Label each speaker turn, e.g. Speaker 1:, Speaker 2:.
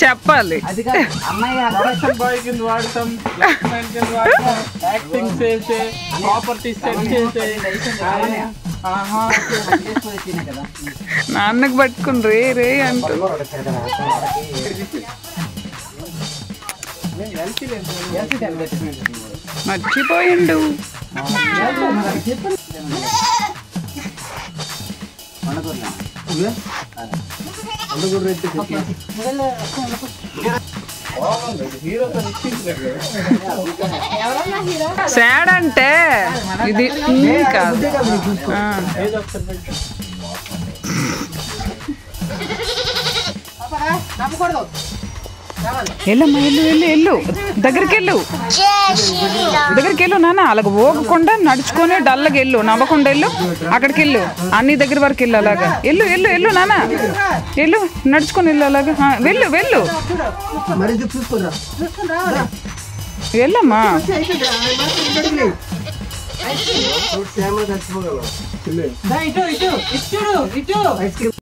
Speaker 1: చెప్పాలి
Speaker 2: బాయ్ కింద వాడతాం, యాక్టింగ్ చేసే, ప్రాపర్టీస్ సెట్ చేసే.
Speaker 1: నాన్నకు పట్టుకుని రే రే అంటూ మర్చిపోయిండు. సాడ్ అంటే ఇది కాదు. వెళ్ళమ్మా, వెళ్ళు వెళ్ళు వెళ్ళు, దగ్గరికి వెళ్ళు నాన్న. అలాగ పోగకుండా నడుచుకొని డల్లగా వెళ్ళు, నవ్వకుండా వెళ్ళు, అక్కడికి వెళ్ళు, అన్ని దగ్గర వరకు వెళ్ళు. అలాగా వెళ్ళు వెళ్ళు వెళ్ళు నాన్న, వెళ్ళు, నడుచుకొని వెళ్ళు. అలాగా వెళ్ళు వెళ్ళు వెళ్ళమ్మా.